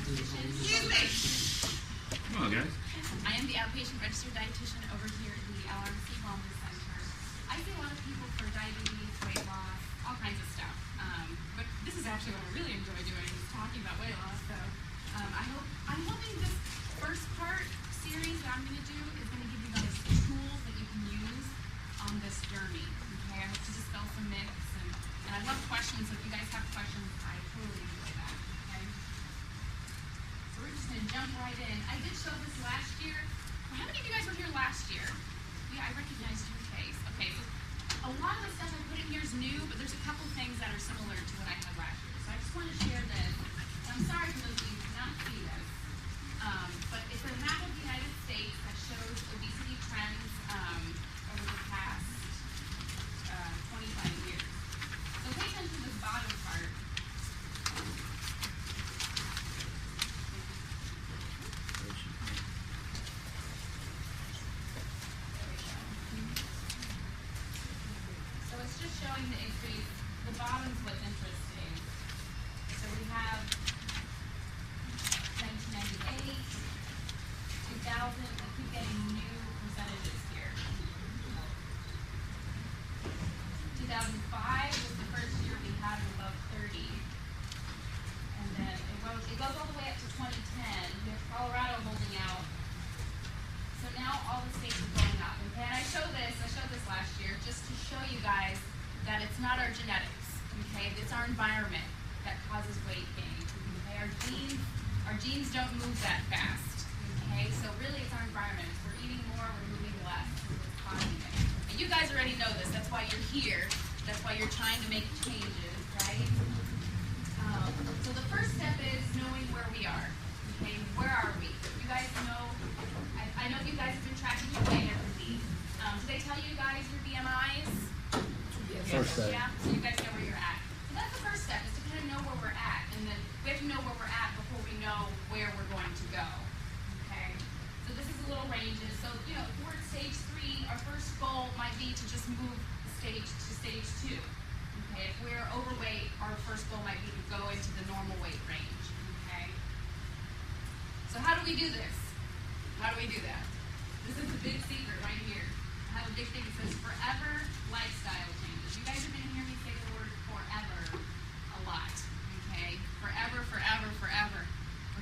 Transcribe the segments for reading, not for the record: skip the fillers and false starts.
Come on, guys. I am the outpatient registered dietitian over here at the LRC Wellness Center. I see a lot of people for diabetes, weight loss, all kinds of stuff. But this is actually what I really enjoy doing, is talking about weight loss. So I'm hoping this first part series that I'm going to do is going to give you guys tools that you can use on this journey. Okay, I hope to dispel some myths, and I love questions. So if you guys have questions, I totally enjoy that. Okay. So we're just going to jump right in. I did show this last year. How many of you guys were here last year? Yeah, I recognized your face. Okay, so a lot of the stuff I put in here is new, but there's a couple things that are similar to what I had last year. So I just want to share this. And I'm sorry for those of you who cannot see this, but it's a map of the United States that shows obesity trends over the past 25 years. So pay attention to this bottom part. So it's just showing the increase. The bottom's what's interesting. So we have 1998, 2000. I keep getting new percentages here. 2005 was the first year we had above 30. And then it goes all the way up to 2010. We have Colorado holding out. So now all the states are going up. Okay, and I showed this last year just to show you guys that it's not our genetics. Okay, it's our environment that causes weight gain. Okay, our genes don't move that fast. Okay, so really it's our environment. If we're eating more, we're moving less. It's causing it. And you guys already know this. That's why you're here. That's why you're trying to make changes, right? So the first step is knowing where we are. Okay, where are we? You guys know. I know you guys have been tracking your weight every week. Did they tell you guys your BMIs? First step. Yeah, so you guys know where you're at. So that's the first step, is to kind of know where we're at, and then we have to know where we're at before we know where we're going to go. Okay. So this is a little ranges. So if we're at stage 3, our first goal might be to just move the stage to stage 2. Okay. If we're overweight, our first goal might be to go into the normal weight range. Okay. So how do we do this? How do we do that? This is the big secret right here. I have a big thing that says forever lifestyle changes. You guys are going to hear me say the word forever a lot. Okay? Forever, forever, forever.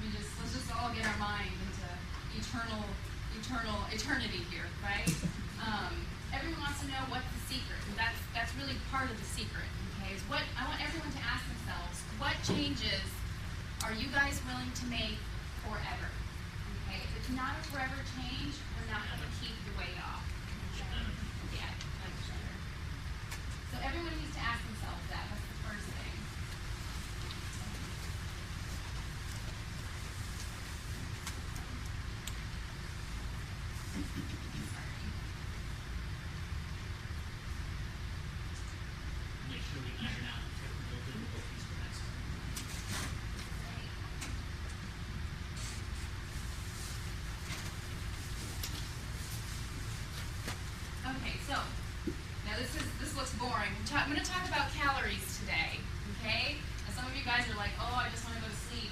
Let's just all get our mind into eternity here, right? Everyone wants to know what's the secret. And that's really part of the secret. Okay? Is what I want everyone to ask themselves, what changes are you guys willing to make forever? Okay, if it's not a forever change, we're not going to keep the weight off. Okay? Yeah, that's better. So everyone needs to ask themselves that. That's the first thing. Make sure we iron out technical difficulties for next time. Okay, so now this looks boring. I'm going to talk about calories today. Okay, and some of you guys are like, oh, I just want to go to sleep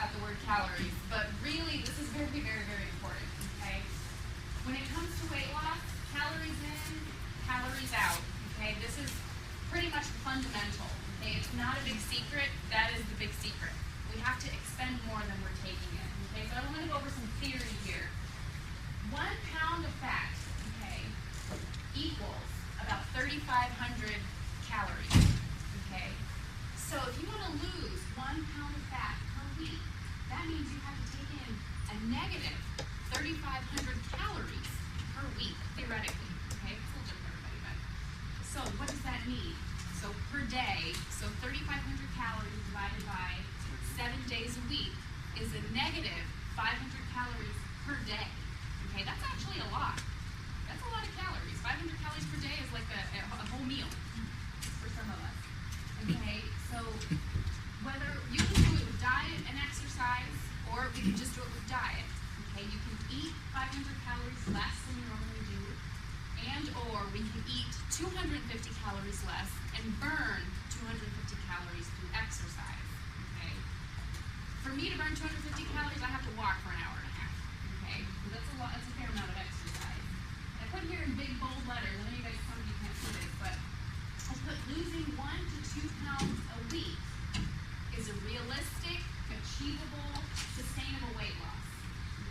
at the word calories, but really this is very, very, very important. Okay, when it comes to weight loss, calories in, calories out. Okay, this is pretty much fundamental. Okay, it's not a big secret. That is the big secret. We have to expend more than we're taking in. Okay, so I want to go over some theory here. 1 pound of fat, okay, equals about 3,500 calories. Okay, so if you want to lose 1 pound of fat per week, that means you have to take in a negative 3,500 calories per week, theoretically. Okay, it's a little different for everybody, but so what does that mean? So per day, so 3,500 calories divided by 7 days a week is a negative 500 calories per day. Okay, that's actually a lot. That's a lot of calories. 500 calories per day is like a whole meal for some of us. Okay, so whether you can do it with diet and exercise, or we can just do it with diet. Okay, you can eat 500 calories less than you normally do, and or we can eat 250 calories less and burn 250 calories through exercise. Okay, for for me to burn 250 calories, I have to walk for an hour and a half. Okay, so that's a lot. That's a fair amount of exercise. I put here in big bold letters. I know you guys, some of you can't see this, but I put losing 1 to 2 pounds a week is a realistic, achievable, sustainable weight loss.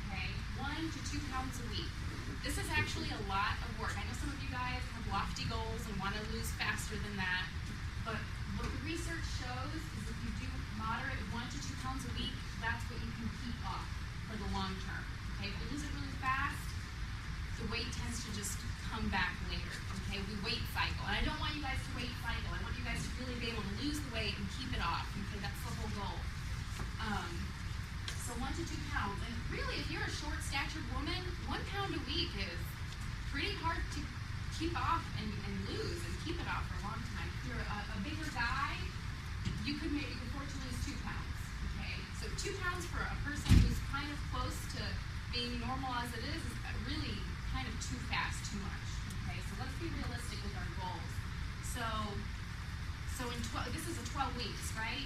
Okay, 1 to 2 pounds a week. This is actually a lot of work. I know some of you guys have lofty goals and want to lose faster than that, but what the research shows is if you do moderate 1 to 2 pounds a week, that's what you can keep off for the long term. Okay, if you lose it really fast, the weight tends to just come back later. Okay, we weight cycle, and I don't want you guys to weight cycle. I want you guys to really be able to lose the weight and keep it off. Okay, that's the whole goal. So 1 to 2 pounds, and really, if you're a short-statured woman, 1 pound a week is pretty hard to keep off and lose and keep it off for a long time. If you're a bigger guy, you could afford to lose 2 pounds. Okay, so 2 pounds for a person who's kind of close to being normal as it is really kind of too fast, too much. Okay, so let's be realistic with our goals. So this is a 12 weeks, right?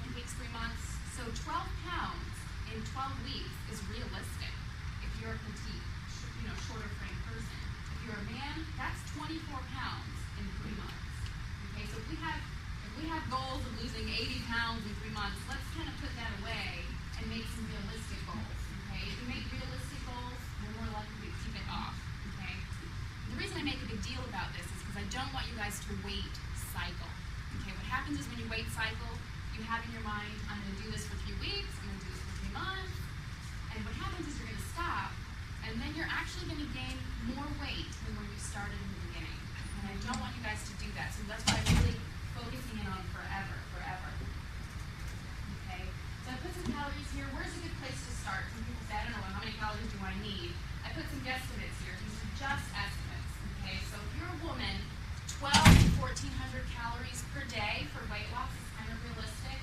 1 week, 3 months. So 12 pounds in 12 weeks is realistic if you're a petite, shorter frame person. If you're a man, that's 24 pounds in 3 months. Okay, so if we have goals of losing 80 pounds in 3 months, let's kind of put that away and make some realistic goals. Okay, if you make realistic goals, you're more likely to keep it off. Okay, the reason I make a big deal about this is because I don't want you guys to weight cycle. Okay, what happens is when you weight cycle, you have in your mind, I'm going to do this for 3 weeks, I'm going to do this for 3 months, and what happens is you're going to stop, and then you're actually going to gain more weight than when you started in the beginning. And I don't want you guys to do that, so that's why I'm really focusing in on forever. Okay, so I put some calories here. Where's a good place to start? Some people say, I don't know, how many calories do I need? I put some guesstimates here. These are just estimates. Okay, so if you're a woman, 12 to 1,400 calories per day for weight loss is kind of realistic.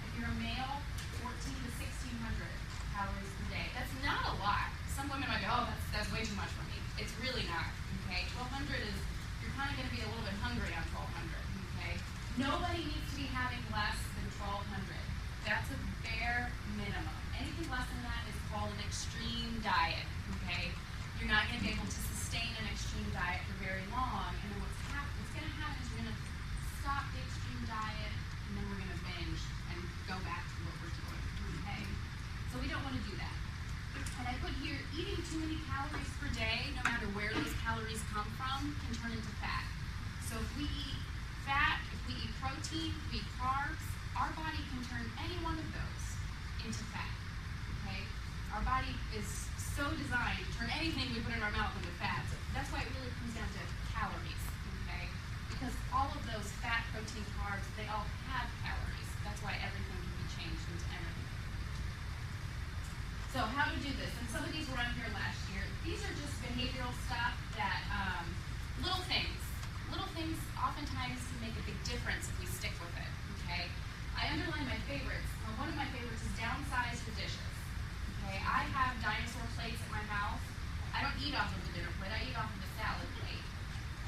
If you're a male, 14 to 1,600 calories per day. That's not a lot. Some women might go, oh, that's way too much for me. It's really not. Okay, 1,200 is, you're kind of going to be a little bit hungry on 1,200. Okay, nobody needs to be having less than 1,200. That's a bare minimum. Anything less than that is called an extreme diet. Okay, you're not going to be able to sustain an extreme diet for very long, and then what's going to happen is you're going to stop the extreme diet, and then we're going to binge and go back to what we're doing. Okay, so we don't want to do that. And I put here, eating too many calories per day, no matter where those calories come from, can turn into fat. So if we eat fat, if we eat protein, if we eat carbs, our body can turn any one of those into fat. Okay, our body is so designed to turn anything we put in our mouth into fat. So that's why it really comes down to calories. Okay, because all of those fat, protein, carbs, they all have calories. That's why everything can be changed into energy. So how to do this? And some of these were on here last year. These are just behavioral stuff that, little things oftentimes can make a big difference if we stick with it, okay? I underline my favorites. One of my favorites is downsize your dishes, okay? I have dinosaur plates at my house. I don't eat off of the dinner plate. I eat off of the salad plate.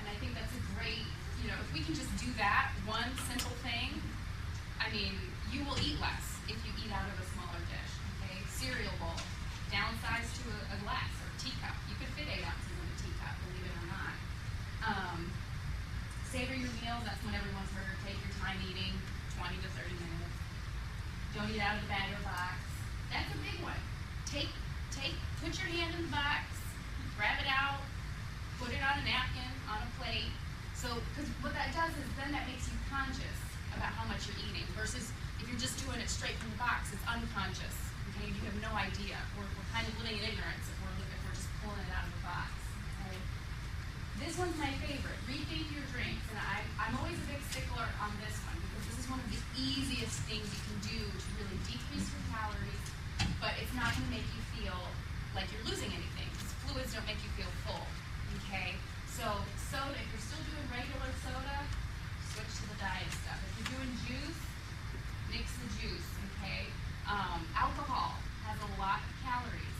And I think that's a great, if we can just do that, one simple thing, I mean, you will eat less if you eat out of a smaller dish, okay? Cereal bowl, downsize to a glass or a teacup. You could fit 8 ounces in a teacup, believe it or not. Savor your meals. That's when everyone's heard. Take your time eating, 20 to 30 minutes. Don't eat out of the bag or box. That's a big one. Put your hand in the box, grab it out, put it on a napkin, on a plate. So, because what that does is then that makes you conscious about how much you're eating versus if you're just doing it straight from the box, it's unconscious. Okay, you have no idea. We're kind of living in ignorance if we're just pulling it out of the box. Okay? This one's my favorite. Rethink your drinks, and I'm always a big stickler on this one because this is one of the easiest things you can do to really decrease your calories, but it's not going to make you feel like you're losing anything because fluids don't make you feel full. Okay, so soda. If you're still doing regular soda, switch to the diet stuff. If you're doing juice, mix the juice. Okay. Alcohol has a lot of calories.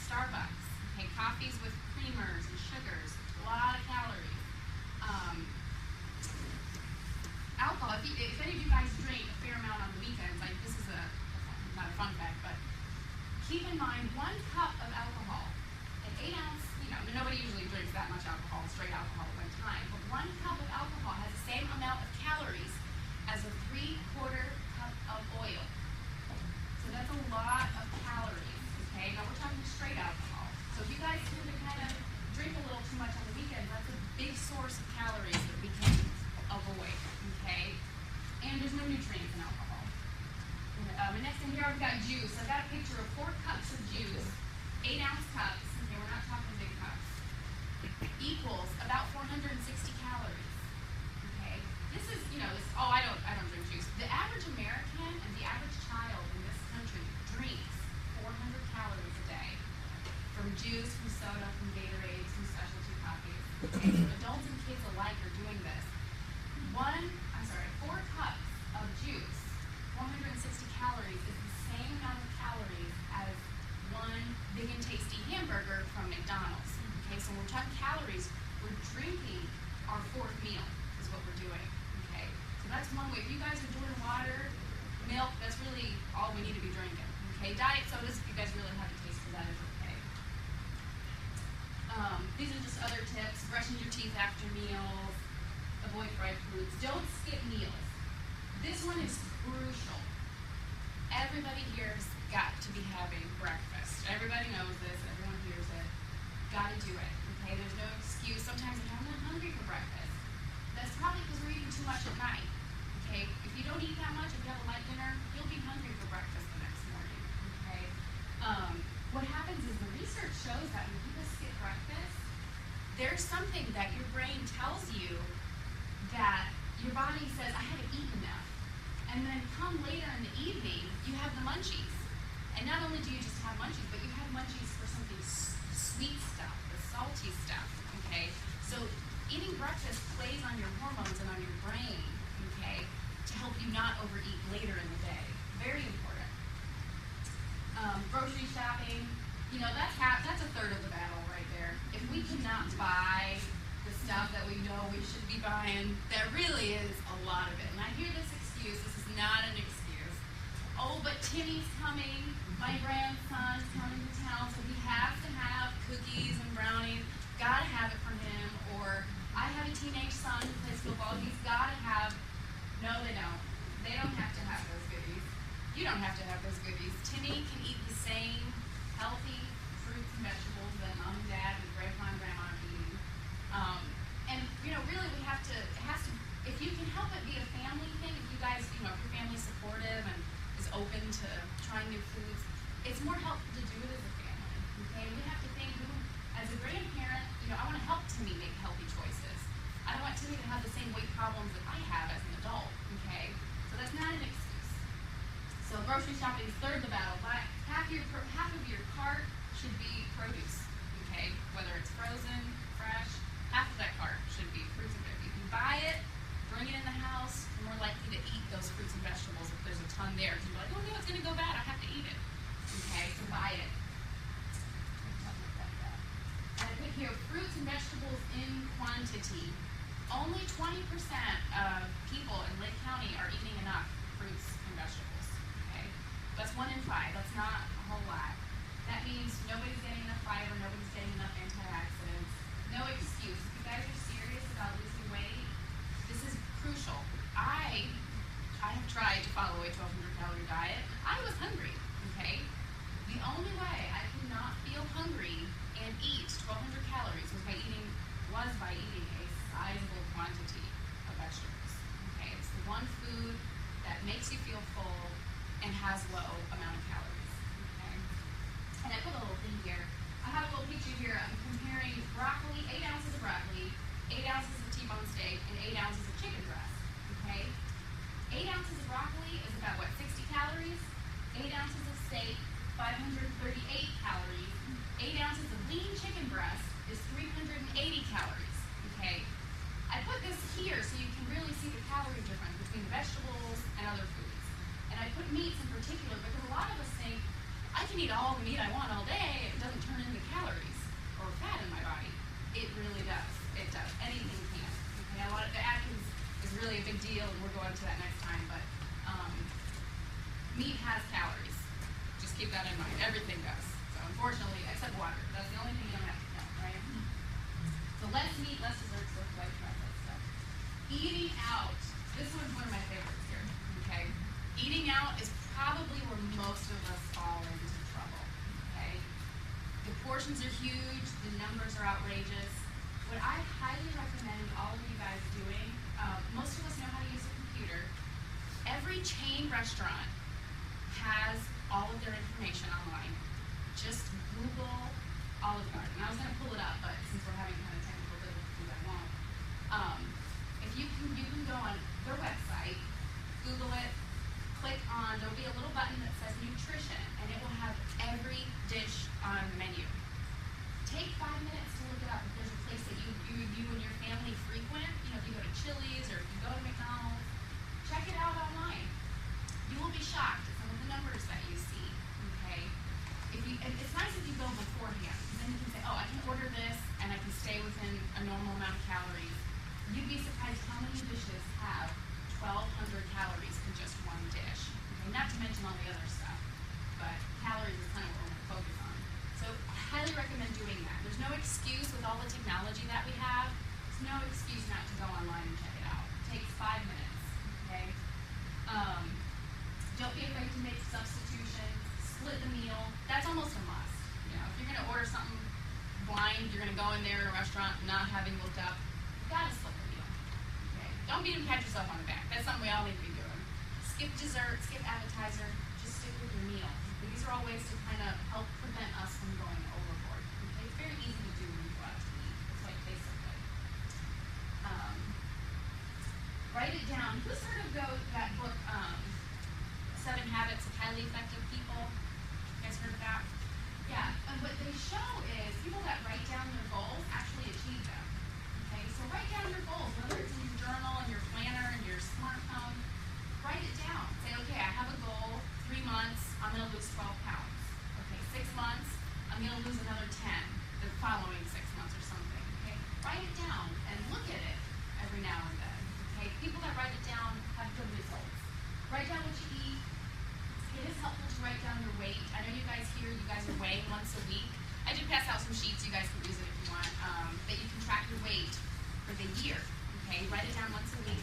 Starbucks, okay, coffees with creamers and sugars, a lot of calories. Alcohol, if any of you guys drink a fair amount on the weekends, like this is not a fun fact, keep in mind 1 cup of alcohol, an 8-ounce, nobody usually drinks that much alcohol, straight alcohol at one time, but 1 cup of alcohol has the same amount of calories as a 3/4 cup of oil. So that's a lot of calories, okay? Now we're talking straight alcohol. So if you guys tend to kind of drink a little too much on the weekends, that's a big source of calories that we can avoid, okay? And there's no nutrients in alcohol. The next thing here, I've got juice. I've got a picture of 4 cups of juice, 8-ounce cups, okay, we're not talking big cups, equals about 460 calories, okay? This is, I don't drink juice. The average American and the average child in this country drinks 400 calories a day from juice, from soda, from Gatorades, from specialty coffees, okay? So adults and kids alike are doing this. 4 cups of juice, 460 calories is the same amount of calories as 1 big and tasty hamburger from McDonald's. Okay, so when we're talking calories, we're drinking our 4th meal is what we're doing. Okay, so that's one way. If you guys are doing water, milk, that's really all we need to be drinking. Okay, diet sodas, if you guys really have a taste for that, is okay. These are just other tips. Brushing your teeth after meals. Avoid fried foods. Don't skip meals. This one is crucial. Everybody here has got to be having breakfast. Everybody knows this. Everyone hears it. Got to do it. Okay? There's no excuse. Sometimes I'm not hungry for breakfast. That's probably because we're eating too much at night. Okay? If you don't eat that much, if you have a light dinner, you'll be hungry for breakfast the next morning. Okay? What happens is the research shows that when people skip breakfast, there's something that your brain tells you that your body says, I haven't eaten enough. And then come later in the evening, you have the munchies. And not only do you just have munchies, but you have munchies for something sweet stuff, the salty stuff, okay? So eating breakfast plays on your hormones and on your brain, okay, to help you not overeat later in the day. Very important. Grocery shopping, that's a third of the battle right there. If we cannot buy the stuff that we know we should be buying, that really is a lot of it. And I hear this excuse, this is not an excuse. Oh, but Timmy's coming, my grandson's coming to town, so he has to have cookies and brownies, gotta have it for him. Or I have a teenage son who plays football, he's gotta have, no they don't. They don't have to have those goodies. You don't have to have those goodies. Timmy can eat the same healthy fruits and vegetables that mom and dad and grandpa and grandma are eating. Really we have to, it has to, if you can help it be a family thing, if you guys, if your family's supportive and is open to trying new foods, it's more helpful to do it as a family, okay? We have to think, as a grandparent, I want to help Timmy make healthy choices. I don't want Timmy to have the same weight problems that I have as an adult, okay? So that's not an excuse. So grocery shopping is third the battle. Half of your cart should be produce, okay? Whether it's frozen, fresh, half of that cart should be fruits and veggies. You can buy it, bring it in the house, you're more likely to eat those fruits and vegetables if there's a ton there. You're like, oh no, it's going to go bad, I have to eat it. Okay, so buy it. And I put here fruits and vegetables in quantity. Only 20% of people in Lake County are eating enough fruits and vegetables. Okay, that's 1 in 5. That's not a whole lot. That means nobody's getting enough fiber, nobody's getting enough antioxidants. No excuse. If you guys are serious about losing weight, this is crucial. I have tried to follow a 1,200 calorie diet. I was hungry, okay? The only way I could not feel hungry and eat 1,200 calories was by eating a sizable quantity of vegetables, okay? It's the one food that makes you feel full and has low amount of calories, okay? And I put a little thing here. I have a little picture here. I'm comparing broccoli, 8 ounces of broccoli, 8 ounces of T-bone steak, and 8 ounces of chicken breast, okay? 8 ounces of broccoli is about, 60 calories? 8 ounces of steak, 538 calories. 8 ounces of lean chicken breast is 380 calories, okay? I put this here so you can really see the calorie difference between vegetables and other foods. And I put meats in particular because a lot of us think, I can eat all the meat I want all day, it doesn't turn into calories or fat in my body. It really does. It does. Anything can. Okay? A lot of the Atkins is really a big deal, and we'll go into that next time, but meat has calories. Just Just keep that in mind. Everything does. So unfortunately, except water. That's the only thing you don't have to count, right? So less meat, less desserts, less white bread, that stuff. Eating out. This one's one of my favorites here. Okay. Eating out is probably where most of us fall into trouble. Okay. The portions are huge. The numbers are outrageous. What I highly recommend all of you guys doing, most of us know how to use a computer. Every chain restaurant has all of their information online. Just Google Olive Garden. I was going to pull it up, but since we're having kind of technical difficulties, I won't. If you can go on their website, Google it, click on, there'll be a little button that says nutrition, and it will have every dish on the menu. Take 5 minutes to look it up. If there's a place that you and your family frequent, if you go to Chili's or if you go to McDonald's, check it out online. You will be shocked at some of the numbers that you see, okay? It's nice if you go beforehand, because then you can say, oh, I can order this, and I can stay within a normal amount of calories. You'd be surprised how many dishes have 1,200 calories in just one dish. Okay? Not to mention all the other stuff, but calories is kind of what we're going to focus on. So I highly recommend doing that. There's no excuse with all the technology that we have. There's no excuse not to go online and check it out. It takes 5 minutes, okay? Don't be afraid to make substitutions, split the meal. That's almost a must. If you're going to order something blind, you're going to go in there at a restaurant not having looked up, you got to split the meal. Okay? Don't beat and pat yourself on the back. That's something we all need to be doing. Skip dessert, skip appetizer, just stick with your meal. These are all ways to kind of help prevent us from going overboard. Okay? It's very easy to do when you go out to eat. It's like basically. Write it down. Who's heard of that book, 7 Habits of Highly Effective People? You guys heard of that? Yeah. And what they show is people that write down their goals actually achieve them. Okay? So write down your goals, whether it's in your journal, in your planner, in your smartphone. Write it down. Say, okay, I have a goal. 3 months, I'm going to lose 12 pounds. Okay, 6 months, I'm going to lose another 10 the following 6 months or something. Okay, write it down and look at it every now and then. Okay, people that write it down have good results. Write down what you eat. It is helpful to write down your weight. I know you guys are weighing once a week. I did pass out some sheets. You guys can use it if you want. That you can track your weight for the year. Okay, write it down once a week.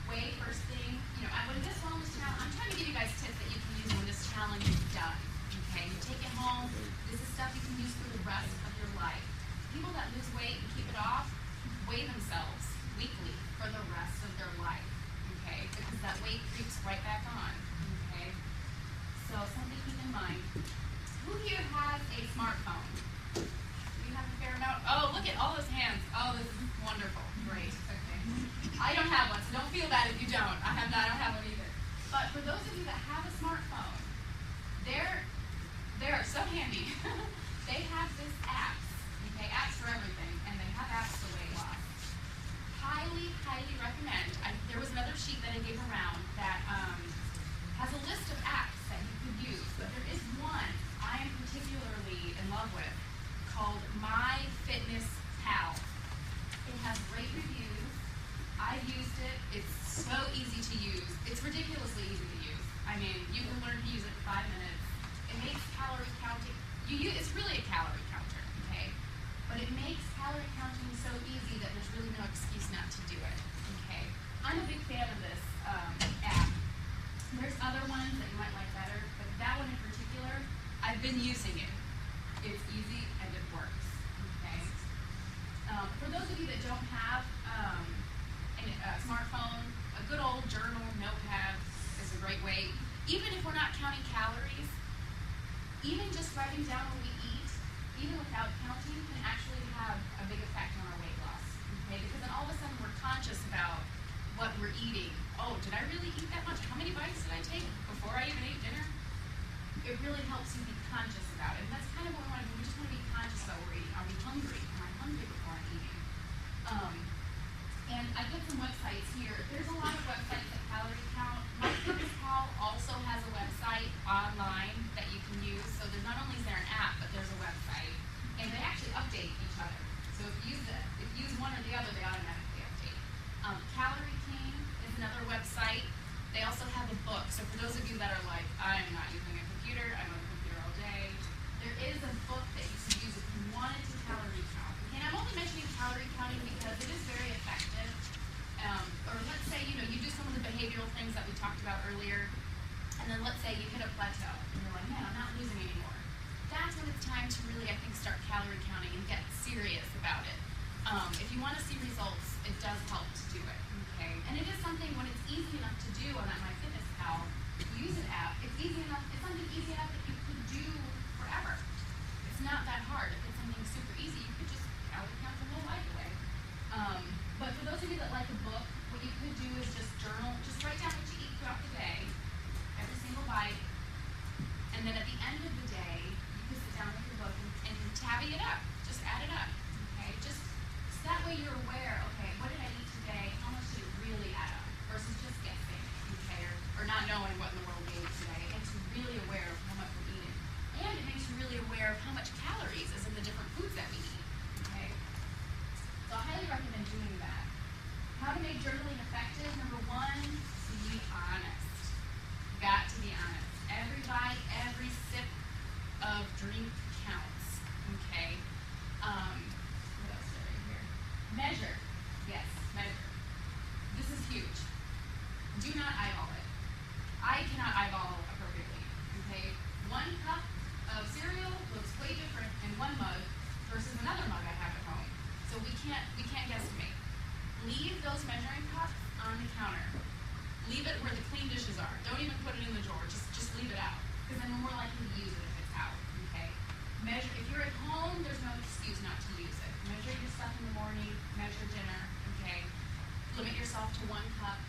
Weigh first thing. When this wellness challenge, I'm trying to give you guys tips that you can use when this challenge is done. Okay, you take it home. This is stuff you can use for the rest of your life. People that lose weight and keep it off weigh themselves weekly for the rest of their life. Okay, because that weight creeps right back on. Okay, so something to keep in mind. Who here has a smartphone? You have a fair amount. Oh, look at all those hands. Oh, this is wonderful. Great. Okay. I don't have one, so don't feel bad if you don't. I don't have one either. But for those of you that have a smartphone, they're so handy. They have this apps. Okay, apps for everything, and they have apps for weight loss. Highly, highly recommend. There was another sheet that I gave around that has a list of apps that you could use, but there is one I am particularly in love with called MyFitnessPal. It has great reviews. I've used it. It's so easy to use. It's ridiculously easy to use. I mean, you can learn to use it in 5 minutes. It makes calorie counting. It's really a calorie counter, okay? But it makes calorie counting so easy that there's really no excuse not to do it, okay? I'm a big fan of this app. There's other ones that you might like better, but that one in particular, I've been using it. It's easy and it works, okay? For those of you that don't have a smartphone, a good old journal, notepad is a great way. Even if we're not counting calories, even just writing down what we eat, even without counting, can actually have a big effect on our weight loss. Okay? Because then all of a sudden we're conscious about what we're eating. Oh, did I really eat that much? How many bites did I take before I even ate dinner? It really helps you be conscious about it. And that's kind of what we want to do. We just want to be conscious about what we're eating. Are we hungry? Am I hungry before I'm eating? And I put some websites here. There's a lot of websites that calorie count. MyFitnessPal also has a website online that you can use. So there's not only is there an app, but there's a website. And they actually update each other. So if you use one or the other, they automatically update. Calorie King is another website. They also have a book. So for those of you that are like, I'm not using a computer, I'm on the computer all today. There is a book that you could use if you wanted to calorie count. And I'm only mentioning calorie counting because it is very effective. Or let's say, you do some of the behavioral things that we talked about earlier, and then let's say you hit a plateau, and you're like, man, I'm not losing anymore. That's when it's time to really, I think, start calorie counting and get serious about it. If you want to see results, it does help to do it, okay? And it is something when it's easy enough to do on that MyFitnessPal, use an app, it's something easy enough that you could do forever. It's not that hard. If it's something super easy, you could just calorie count your whole life away. But for those of you that like a book, what you could do is just journal, just write down what you eat throughout the day, every single bite, and then at the end of the day, you can sit down with your book and tabby it up. Just add it up, okay? Just so that way you're aware, okay, what did I eat today? How much did it really add up? Versus just guessing, okay, or not knowing what in the world we ate today. It makes you really aware of how much we're eating. And it makes you really aware of how much calories is in the different foods that we eat, okay? So I highly recommend doing that. How to make journaling effective? Number one, be honest. Got to be honest. Every bite, every sip of drink counts, okay? What else did I write here? Measure. Yes, measure. This is huge. Do not eyeball it. I cannot eyeball appropriately, okay? 1 cup of cereal looks way different in one mug versus another mug I have at home. So we can't guesstimate. Leave those measuring cups on the counter. Leave it where the clean dishes are. Don't even put it in the drawer. Just leave it out. Because then we're more likely to use it if it's out. Okay? Measure. If you're at home, there's no excuse not to use it. Measure your stuff in the morning. Measure dinner. Okay? Limit yourself to 1 cup.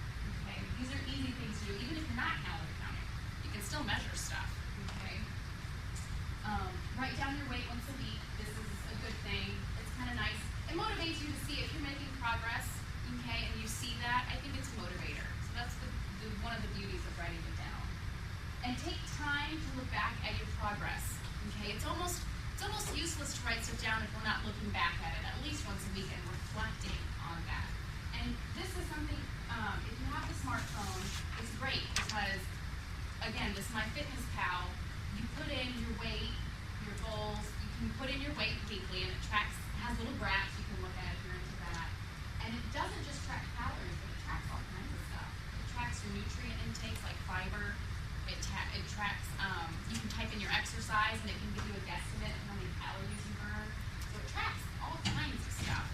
Okay? These are easy things to do. Even if you're not calorie counting, you can still measure stuff. Okay? Write down your weight once a week. This is a good thing. It's kind of nice. It motivates you to see if you're making progress. Okay? And you see that. I think it's a motivator. So that's one of the beauties of writing it down. And take time to look back at your progress. Okay? It's almost useless to write stuff down if we're not looking back at it at least once a week and reflecting on that. And this is something, if you have the smartphone, it's great because, again, this MyFitnessPal, you put in your weight, your goals, you can put in your weight weekly, and it has little graphs you can look at if you're into that. And it doesn't just track calories, but it tracks all kinds of stuff. It tracks your nutrient intakes like fiber. It tracks, you can type in your exercise and it can give you a guesstimate of how many calories you burn. So it tracks all kinds of stuff.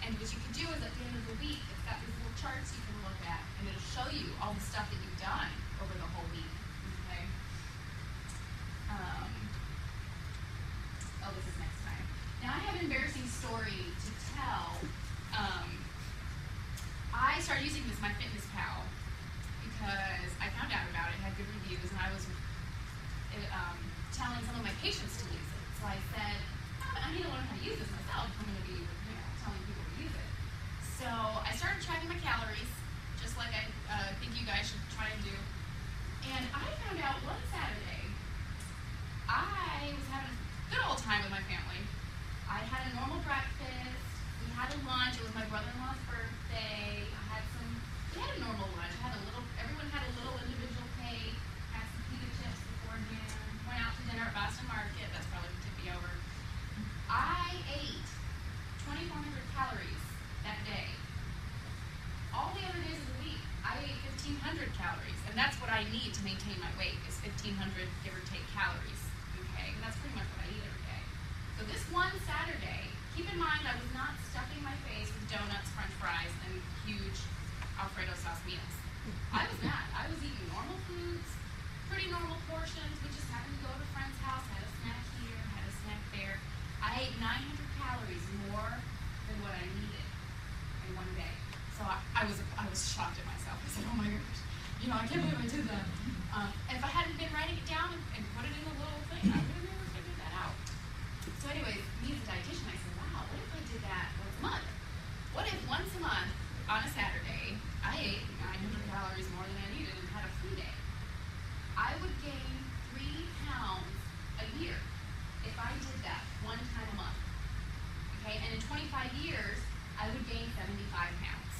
And what you can do is at the end of the week, it's got these little charts you can look at and it'll show you all the stuff that you've done over the whole week. Okay? This is next time. Now I have an embarrassing story to tell. I started using this MyFitnessPal because I found out about it, had good reviews, and I was telling some of my patients to use it. So I said, I need to learn how to use this myself. I'm going to be telling people to use it. So I started tracking my calories, just like I think you guys should try and do. And I found out one Saturday, I was having a good old time with my family. I had a normal breakfast. We had a lunch. It was my brother-in-law's birthday. We had a normal lunch. Everyone had a little individual cake, had some pita chips beforehand, went out to dinner at Boston Market. That's probably what tipped me over. I ate 2,400 calories that day. All the other days of the week, I ate 1,500 calories. And that's what I need to maintain my weight, is 1,500, give or take, calories. Okay? And that's pretty much what I eat every day. So this one Saturday, keep in mind I was not stuffing my face with donuts, french fries, and huge Alfredo sauce meals. I was not. I was eating normal foods, pretty normal portions. We just happened to go to a friend's house, had a snack here, had a snack there. I ate 900 calories more than what I needed in one day. So I was shocked at myself. I said, oh my gosh, I can't believe I did that. If I hadn't been writing it down and put it in a little thing, I would have never figured that out. So anyways, me as a dietitian, I said, wow, what if I did that once a month? What if once a month, on a Saturday, I ate 900 calories more than I needed and had a free day? I would gain 3 pounds a year if I did that one time a month. Okay, and in 25 years, I would gain 75 pounds.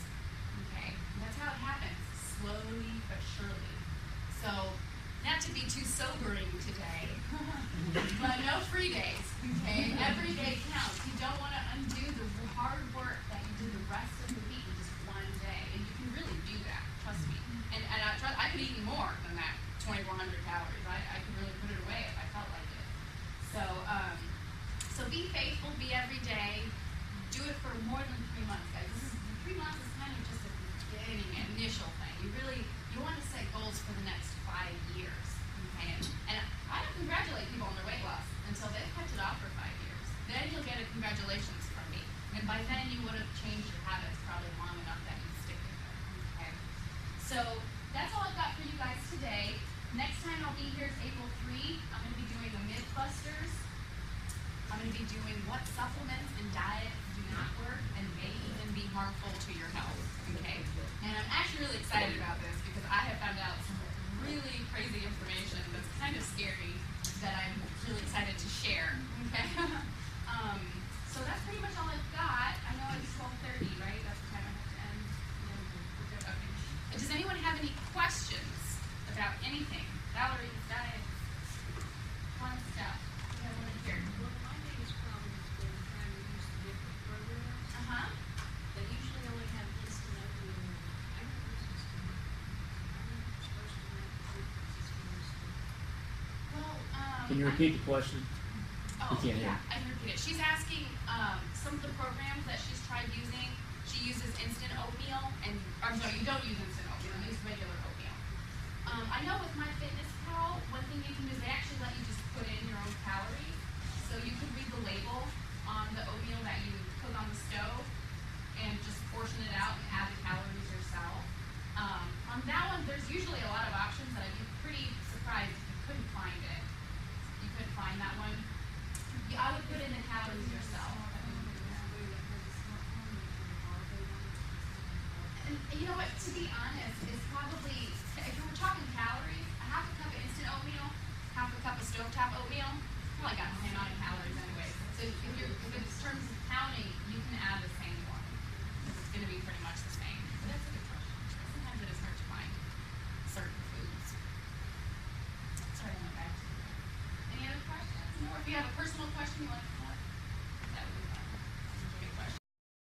Okay, and that's how it happens, slowly but surely. So not to be too sobering today, but no free days, okay? Every day counts. You don't want to undo the hard work that you did the rest of the week in just one day, and you can really do that, trust me. And I could eat more than that 2,400 calories. I could really put it away if I felt like it. So be faithful, be every day. Do it for more than 3 months, guys. 3 months is kind of just a beginning, initial thing. You want to set goals for the next 5 years. Okay? And I don't congratulate people on their weight loss until they've kept it off for 5 years. Then you'll get a congratulations from me. And by then you would have changed your habits probably long enough that you stick with it. Okay? So that's all I've got for you guys today. Next time I'll be here is April 3. I'm going to be doing the Mythbusters. I'm going to be doing what supplements and diet do not work and may even be harmful to your health. Okay? And I'm actually really excited about this because I have found out some really crazy information that's kind of scary that I'm really excited to share. Okay? So that's pretty much all I've got. I know it's 12:30, right? That's the time I have to end. Okay. Does anyone have any questions about anything? Valerie, diet, fun stuff. We have one in here. Well, my biggest problem has been trying to use the different programs. They usually only have instant oatmeal. I don't use instant oatmeal. I'm supposed to make the difference as far as the... Well, Can you repeat the question? Oh, We can't hear. yeah, I can repeat it. She's asking some of the programs that she's tried using. She uses instant oatmeal, and I'm sorry, you don't use instant oatmeal. You use regular oatmeal. I know with MyFitnessPal, one thing you can do is they actually let you just put in your own calories. So you could read the label on the oatmeal that you cook on the stove and just portion it out and add the calories yourself. On that one, there's usually a lot of options that I'd be pretty surprised if you couldn't find it. You couldn't find that one. I would put in the calories yourself. And you know what, to be honest, it's probably, if we're talking calories, a half a cup of instant oatmeal, half a cup of stovetop oatmeal, probably got the same amount of calories anyway. So if in terms of counting, you can add the same one. It's going to be pretty much the same. But that's a good question. Sometimes it is hard to find certain foods. Sorry, I went back to that. Any other questions? Or if you have a personal question you want to